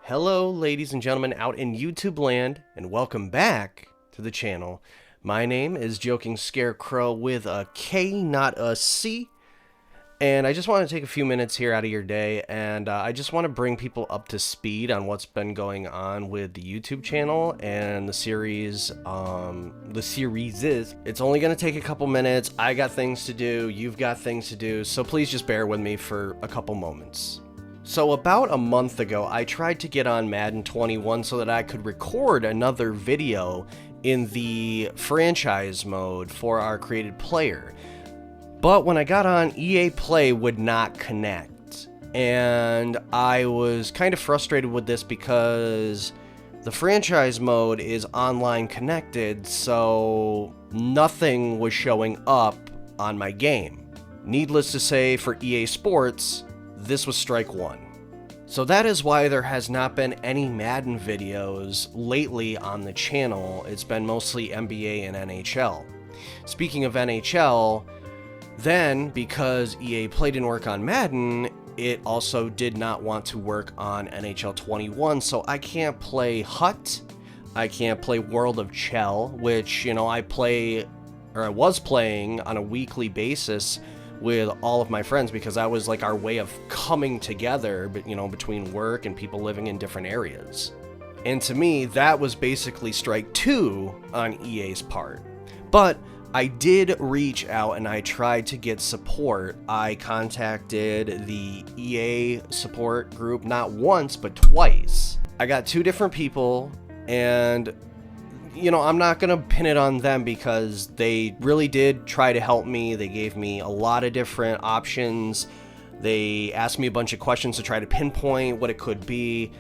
Hello, ladies and gentlemen out in YouTube land, and welcome back to the channel. My name is Joking Scarecrow with a K, not a C. And I just want to take a few minutes here out of your day, and I just want to bring people up to speed on what's been going on with the YouTube channel and the series. It's only going to take a couple minutes. I got things to do, you've got things to do, so please just bear with me for a couple moments. So about a month ago, I tried to get on Madden 21 so that I could record another video in the franchise mode for our created player. But when I got on, EA Play would not connect. And I was kind of frustrated with this because the franchise mode is online connected, so nothing was showing up on my game. Needless to say, for EA Sports, this was strike one. So that is why there has not been any Madden videos lately on the channel. It's been mostly NBA and NHL. Speaking of NHL, then because EA Play didn't work on Madden, it also did not want to work on NHL 21, so I can't play HUT, I can't play World of Chell, which, you know, I was playing on a weekly basis with all of my friends because that was like our way of coming together, but you know, between work and people living in different areas. And to me, that was basically strike two on EA's part. But I did reach out and I tried to get support. I contacted the EA support group not once, but twice. I got two different people, and you know, I'm not going to pin it on them because they really did try to help me. They gave me a lot of different options. They asked me a bunch of questions to try to pinpoint what it could be.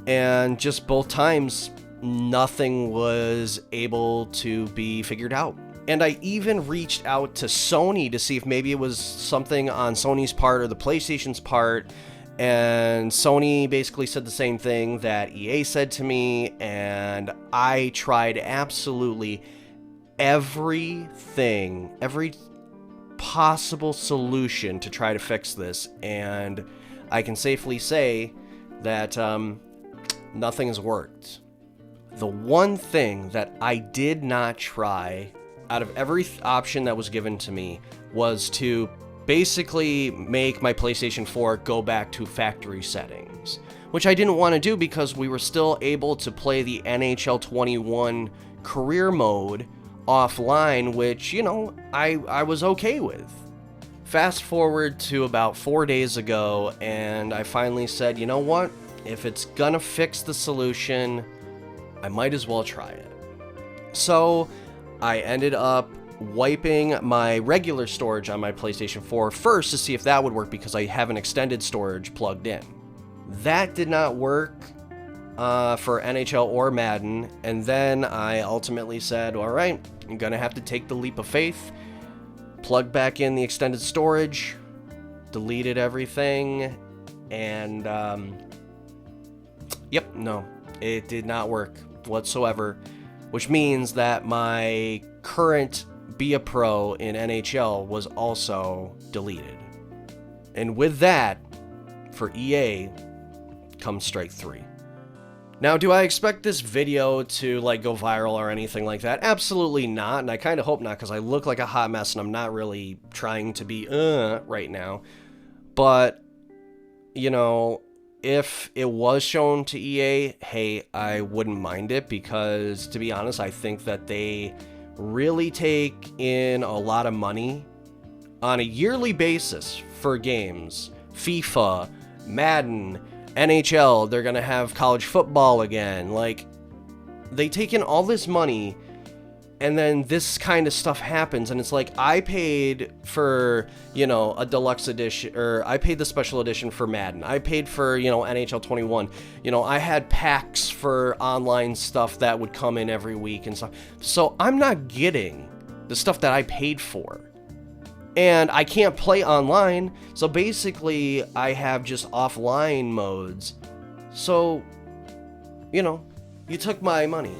And just both times, nothing was able to be figured out. And I even reached out to Sony to see if maybe it was something on Sony's part or the PlayStation's part. And Sony basically said the same thing that EA said to me, and I tried absolutely everything, every possible solution to try to fix this, and I can safely say that nothing has worked. The one thing that I did not try out of every option that was given to me was to basically make my PlayStation 4 go back to factory settings, which I didn't want to do because we were still able to play the NHL 21 career mode offline, which, you know, I was okay with. Fast forward to about 4 days ago, and I finally said, you know what? If it's gonna fix the solution, I might as well try it. So I ended up wiping my regular storage on my PlayStation 4 first to see if that would work because I have an extended storage plugged in. That did not work for NHL or Madden, and then I ultimately said, all right, I'm gonna have to take the leap of faith, plug back in the extended storage, deleted everything, and yep, no, it did not work whatsoever, which means that my current Be a Pro in NHL was also deleted. And with that, for EA, comes strike three. Now, do I expect this video to like go viral or anything like that? Absolutely not, and I kind of hope not because I look like a hot mess and I'm not really trying to be right now. But, you know, if it was shown to EA, hey, I wouldn't mind it because, to be honest, I think that they really take in a lot of money on a yearly basis for games. FIFA, Madden, NHL, they're gonna have college football again. Like, they take in all this money, and then this kind of stuff happens, and it's like, I paid for, you know, a deluxe edition, or I paid the special edition for Madden. I paid for, you know, NHL 21. You know, I had packs for online stuff that would come in every week and stuff. So I'm not getting the stuff that I paid for. And I can't play online, so basically I have just offline modes. So, you know, you took my money,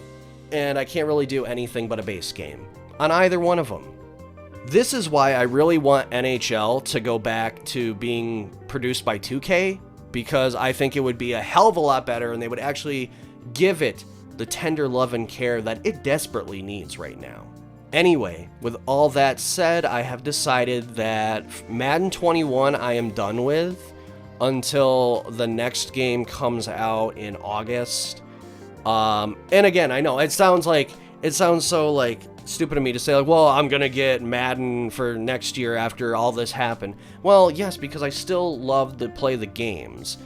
and I can't really do anything but a base game on either one of them. This is why I really want NHL to go back to being produced by 2K, because I think it would be a hell of a lot better, and they would actually give it the tender love and care that it desperately needs right now. Anyway, with all that said, I have decided that Madden 21 I am done with until the next game comes out in August. And again, I know it sounds so like stupid of me to say like, well, I'm gonna get Madden for next year after all this happened. Well, yes, because I still love to play the games.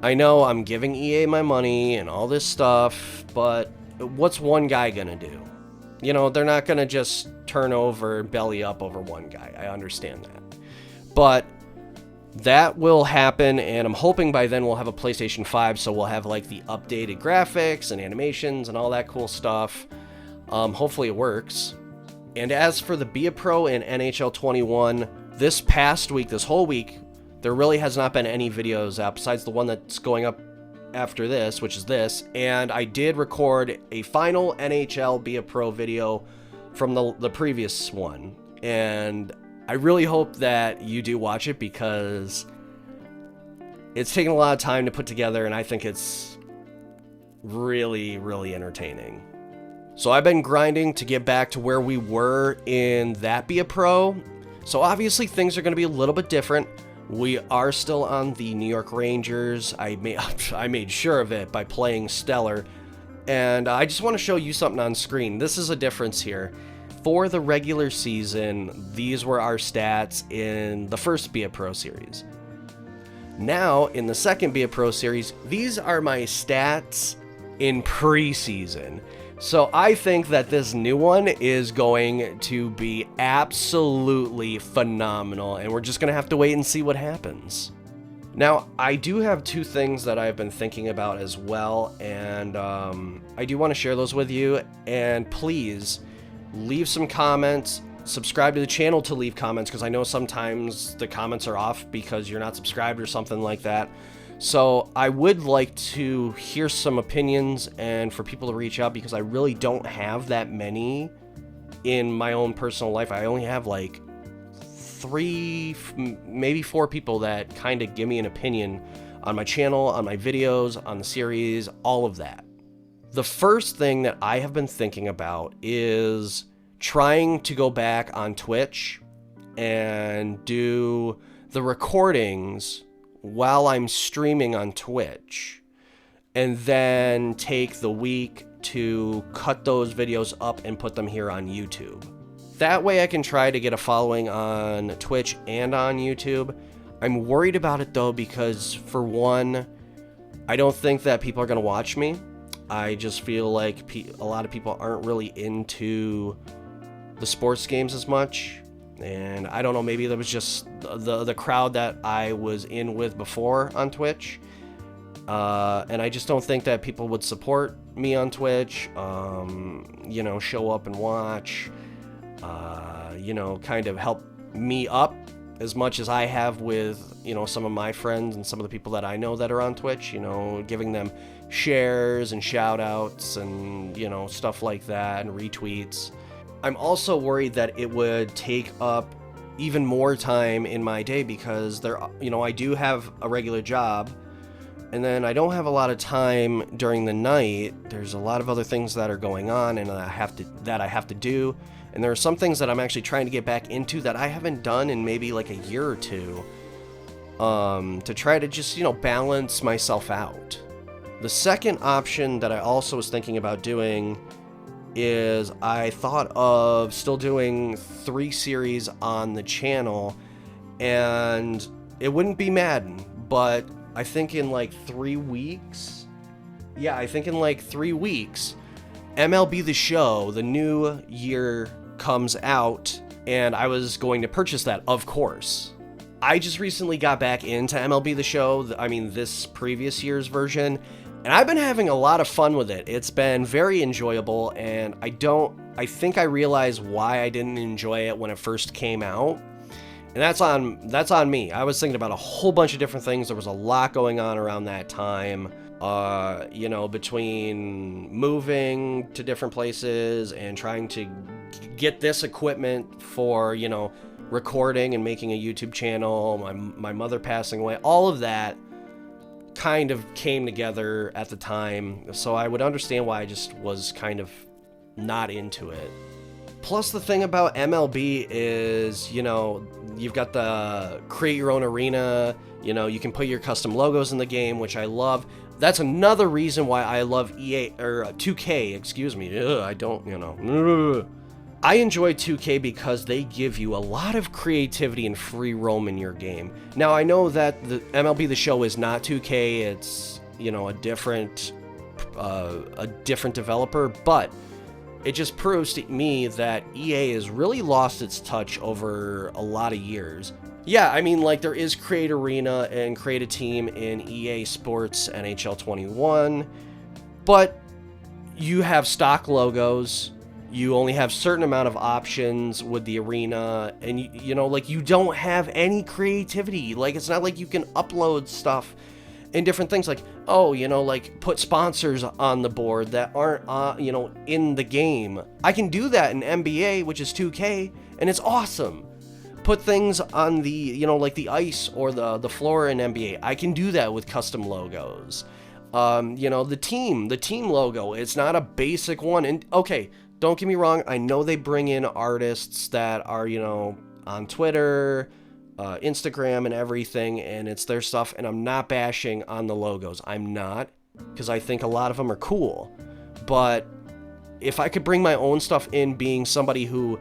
I know I'm giving EA my money and all this stuff, but what's one guy gonna do? You know, they're not gonna just turn over, belly up over one guy. I understand that. But that will happen, and I'm hoping by then we'll have a PlayStation 5, so we'll have like the updated graphics and animations and all that cool stuff. Hopefully it works. And as for the Be a Pro in NHL 21, this past week, this whole week, there really has not been any videos out besides the one that's going up after this, which is this. And I did record a final NHL Be a Pro video from the previous one. And I really hope that you do watch it because it's taken a lot of time to put together, and I think it's really, really entertaining. So I've been grinding to get back to where we were in that Be a Pro. So obviously things are going to be a little bit different. We are still on the New York Rangers. I made sure of it by playing Stellar. And I just want to show you something on screen. This is a difference here. For the regular season, these were our stats in the first Be a Pro series. Now, in the second Be a Pro series, these are my stats in preseason. So I think that this new one is going to be absolutely phenomenal, and we're just going to have to wait and see what happens. Now, I do have two things that I've been thinking about as well, and I do want to share those with you, and please leave some comments, subscribe to the channel to leave comments, because I know sometimes the comments are off because you're not subscribed or something like that. So I would like to hear some opinions and for people to reach out, because I really don't have that many in my own personal life. I only have like 3, maybe 4 people that kind of give me an opinion on my channel, on my videos, on the series, all of that. The first thing that I have been thinking about is trying to go back on Twitch and do the recordings while I'm streaming on Twitch, and then take the week to cut those videos up and put them here on YouTube. That way I can try to get a following on Twitch and on YouTube. I'm worried about it though, because for one, I don't think that people are going to watch me. I just feel like a lot of people aren't really into the sports games as much. And I don't know, maybe that was just the crowd that I was in with before on Twitch. And I just don't think that people would support me on Twitch, you know, show up and watch, you know, kind of help me up as much as I have with, you know, some of my friends and some of the people that I know that are on Twitch, you know, giving them shares and shout outs and, you know, stuff like that and retweets. I'm also worried that it would take up even more time in my day, because there, you know, I do have a regular job, and then I don't have a lot of time during the night. There's a lot of other things that are going on and I have to do. And there are some things that I'm actually trying to get back into that I haven't done in maybe like a year or two, to try to just, you know, balance myself out. The second option that I also was thinking about doing is I thought of still doing 3 series on the channel, and it wouldn't be Madden, but I think in like 3 weeks, MLB The Show, the new year comes out, and I was going to purchase that, of course. I just recently got back into MLB The Show, I mean this previous year's version, and I've been having a lot of fun with it. It's been very enjoyable, and I think I realized why I didn't enjoy it when it first came out. And that's on me. I was thinking about a whole bunch of different things. There was a lot going on around that time. You know, between moving to different places and trying to get this equipment for, you know, recording and making a YouTube channel, my mother passing away, all of that kind of came together at the time, so I would understand why I just was kind of not into it. Plus, the thing about MLB is, you know, you've got the create your own arena, you know, you can put your custom logos in the game, which I love. That's another reason why I love EA, or 2K, excuse me. I don't, you know. I enjoy 2K because they give you a lot of creativity and free roam in your game. Now, I know that the MLB The Show is not 2K, it's, you know, a different developer, but it just proves to me that EA has really lost its touch over a lot of years. Yeah, I mean, like, there is Create Arena and Create a Team in EA Sports NHL 21, but you have stock logos, you only have certain amount of options with the arena, and, you know, like, you don't have any creativity. Like, it's not like you can upload stuff and different things, like, oh, you know, like, put sponsors on the board that aren't, you know, in the game. I can do that in NBA, which is 2K, and it's awesome. Put things on the, you know, like the ice or the floor in NBA. I can do that with custom logos. You know, the team logo, it's not a basic one. And, okay, don't get me wrong, I know they bring in artists that are, you know, on Twitter, Instagram and everything, and it's their stuff, and I'm not bashing on the logos. I'm not, because I think a lot of them are cool. But if I could bring my own stuff in, being somebody who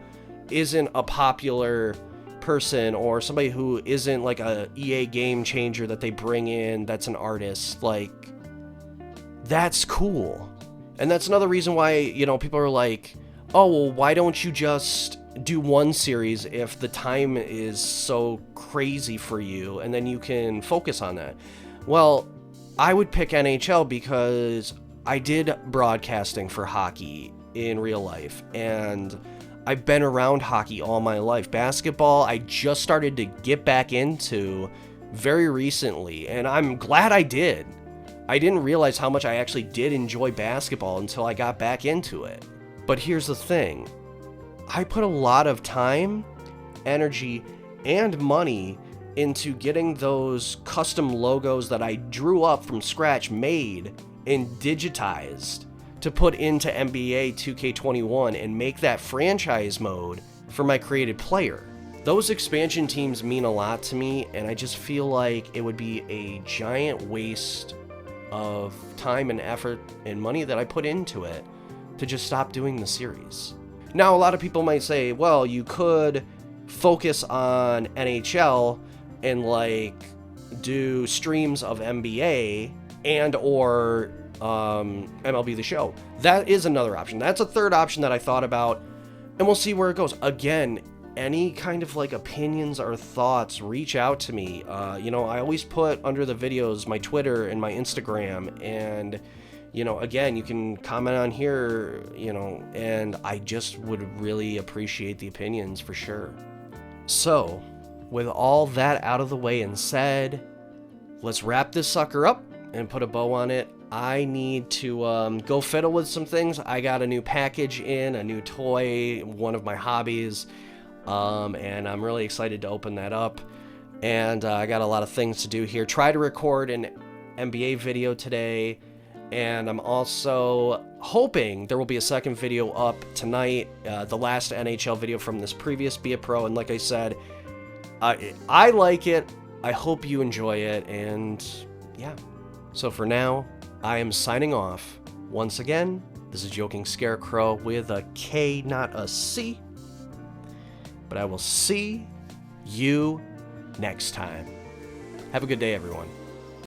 isn't a popular person or somebody who isn't like a EA game changer that they bring in that's an artist, like, that's cool. And that's another reason why, you know, people are like, oh, well, why don't you just do one series if the time is so crazy for you, and then you can focus on that? Well, I would pick NHL because I did broadcasting for hockey in real life, and I've been around hockey all my life. Basketball, I just started to get back into very recently, and I'm glad I did. I didn't realize how much I actually did enjoy basketball until I got back into it. But here's the thing. I put a lot of time, energy, and money into getting those custom logos that I drew up from scratch made and digitized to put into NBA 2K21 and make that franchise mode for my created player. Those expansion teams mean a lot to me, and I just feel like it would be a giant waste of time and effort and money that I put into it to just stop doing the series. Now, a lot of people might say, well, you could focus on NHL and, like, do streams of NBA and or MLB The Show. That is another option. That's a third option that I thought about, and we'll see where it goes. Again, any kind of, like, opinions or thoughts, reach out to me. You know, I always put under the videos my Twitter and my Instagram, and, you know, again, you can comment on here, you know, and I just would really appreciate the opinions for sure. So, with all that out of the way and said, let's wrap this sucker up and put a bow on it. I need to go fiddle with some things. I got a new package in, a new toy, one of my hobbies, and I'm really excited to open that up. And I got a lot of things to do here. Try to record an NBA video today, and I'm also hoping there will be a second video up tonight, the last NHL video from this previous Be a Pro. And like I said, I like it. I hope you enjoy it, and yeah. So for now, I am signing off. Once again, this is Joking Scarecrow with a K, not a C. But I will see you next time. Have a good day, everyone.